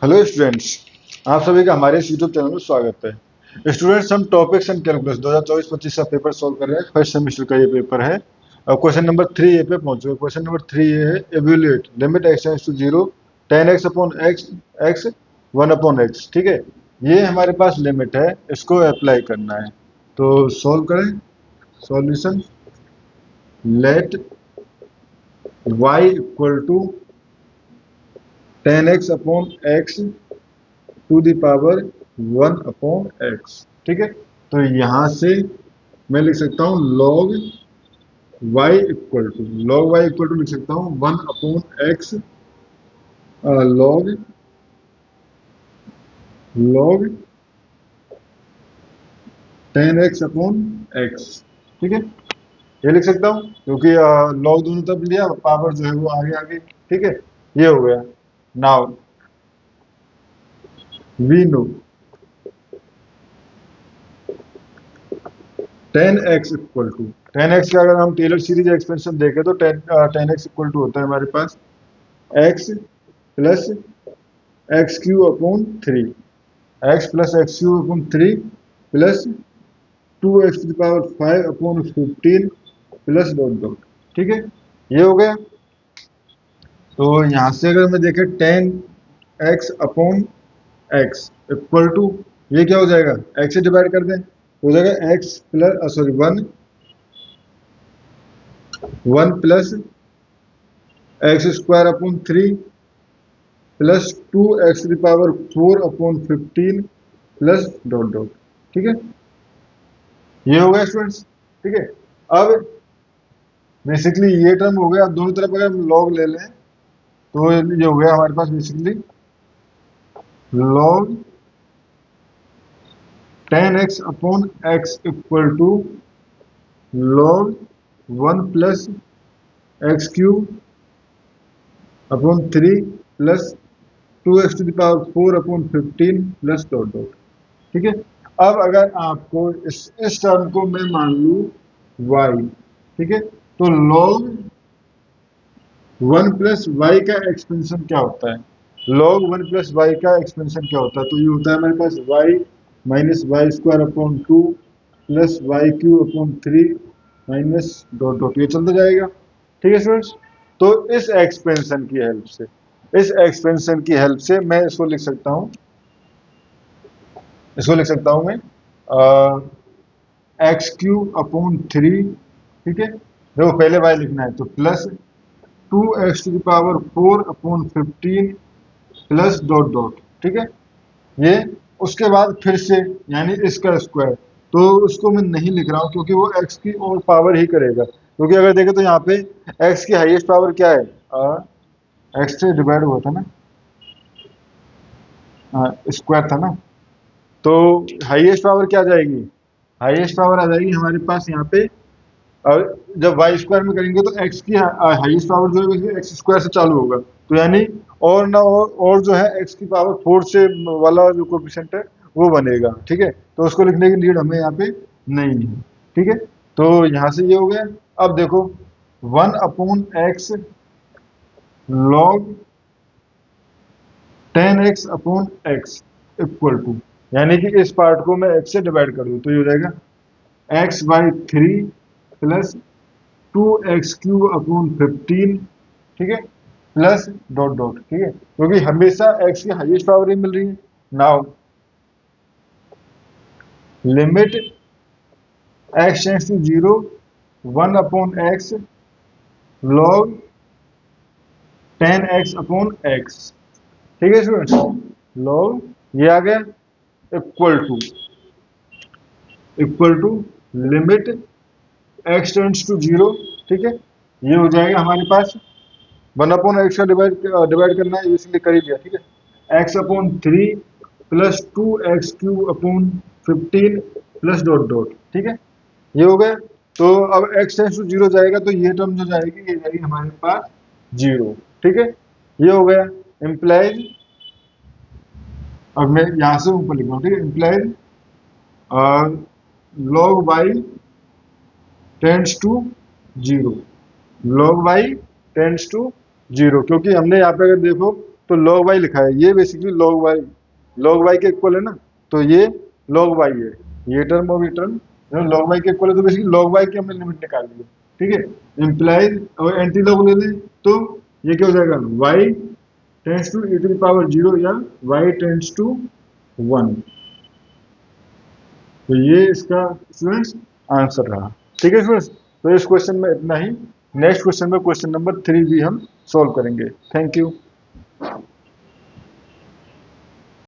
Hello students, आप सभी का हमारे इस यूट्यूब चैनल में स्वागत है। स्टूडेंट्स, हम टॉपिक्स एंड कैलकुलस 2024-25 का पेपर सॉल्व कर रहे हैं। फर्स्ट सेमेस्टर का ये पेपर है और क्वेश्चन नंबर 3 ए पे पहुंच चुके हैं। क्वेश्चन नंबर 3 ये है, evaluate limit x tends to 0 tan x upon x 1 upon x। ठीक है, ये हमारे पास लिमिट है, इसको अप्लाई करना है। तो सॉल्व करें। Solution, let y equal to tan x upon x to the power 1 upon x. ठीक है, तो यहां से मैं लिख सकता हूं लॉग वाई इक्वल टू लिख सकता हूं 1 upon x log ten x upon x. ठीक है, ये लिख सकता हूं क्योंकि लॉग दोनों तरफ लिया, पावर जो है वो आगे आगे। ठीक है, ये हो गया। Now we know tan X का अगर हम टेलर सीरीज एक्सपेंशन देखें तो टेन एक्स इक्वल टू होता है हमारे पास x plus x cube upon three. X plus x cube upon three plus two x की power 5 upon 15 plus dot dot. ठीक है, ये हो गया। तो यहां से अगर मैं देखें tan x upon x equal to, ये क्या हो जाएगा, एक्स से डिवाइड कर दें तो हो जाएगा x plus sorry one plus x square upon three plus two x की power 4 upon 15 plus dot dot. ठीक है, ये हो गया स्टूडेंट्स। ठीक है, अब बेसिकली ये टर्म हो गया। अब दोनों तरफ अगर हम लॉग ले लें तो ये हो गया हमारे पास basically log ten x upon x equal to log one plus x cube upon three plus two x to the power 4 upon 15 plus dot dot. ठीक है, अब अगर आपको इस टर्म को मैं मान लूं y। ठीक है, तो log वन प्लस वाई का एक्सपेंशन क्या होता है, log वन प्लस वाई का एक्सपेंशन क्या होता है, तो ये होता है हमारे पास y minus y square upon two plus y cube upon three minus dot dot, ये चलता जाएगा। ठीक है स्टूडेंट्स, तो इस एक्सपेंशन की हेल्प से मैं इसको लिख सकता हूं मैं एक्स क्यूब अपॉन थ्री। ठीक है, देखो पहले वाई लिखना है तो plus two x to the power 4 upon 15 plus dot dot. ठीक है, ये उसके बाद फिर से यानी इसका स्क्वायर, तो उसको मैं नहीं लिख रहा हूं क्योंकि वो एक्स की और पावर ही करेगा। क्योंकि अगर देखें तो यहाँ पे एक्स की हाईएस्ट पावर क्या है, एक्स से डिवाइड हुआ था ना, स्क्वायर था ना, तो हाईएस्ट पावर क्या आ जाएगी, हाईएस्ट पावर आ जाएगी हमारे पास यहाँ पे। और जब वाई स्क्वायर में करेंगे तो एक्स की हाईएस्ट पावर जो है एक्स स्क्वायर से चालू होगा, तो यानी और ना और जो है एक्स की पावर फोर से वाला जो कोफिशिएंट है वो बनेगा। ठीक है, तो उसको लिखने की नीड हमें यहाँ पे नहीं है। ठीक है, तो यहाँ से ये हो गया। अब देखो one upon x log ten x upon x equal to, यानी कि इस पार्ट को मैं एक्स से डिवाइड कर दूं तो ये हो जाएगा x by three plus two x cube upon 15। ठीक है, प्लस डॉट डॉट। ठीक है, क्योंकि हमेशा एक्स की हाईएस्ट पावर ही मिल रही है। Now limit x tends to zero one upon x log ten x upon x. ठीक है स्टूडेंट्स, लॉग ये आ गया equal to limit x tends to zero. ठीक है, ये हो जाएगा हमारे पास वन अपॉन एक्स का डिवाइड करना है, इसलिए कर ही दिया। ठीक है, x upon three plus two x cube upon 15 plus dot dot. ठीक है, ये हो गया। तो अब एक्स टेंस टू जीरो जाएगा तो ये टर्म जो जाएगी ये जाएगी हमारे पास जीरो। ठीक है, ये हो गया इम्प्लाइज। अब मैं यहां से ऊपर लिख रहा हूँ। ठीक है, implies log y tends to zero, log y tends to zero, क्योंकि हमने यहाँ पे अगर देखो तो log y लिखा है, ये बेसिकली log y के इक्वल है ना, तो ये log y है, ये टर्म और ये टर्म log y के इक्वल है, तो बेसिकली log y की हमने लिमिट निकाल ली है, ठीक है। इम्प्लाइज और एंटी लॉग ले लें तो ये क्या हो जाएगा, y tends to e to the power 0 या y टेंड्स टू 1। तो ये इसका स्टूडेंट्स आंसर रहा, ठीक है स्टूडेंट्स। तो इस क्वेश्चन में इतना ही, नेक्स्ट क्वेश्चन में क्वेश्चन नंबर 3 भी हम सॉल्व करेंगे। Thank you.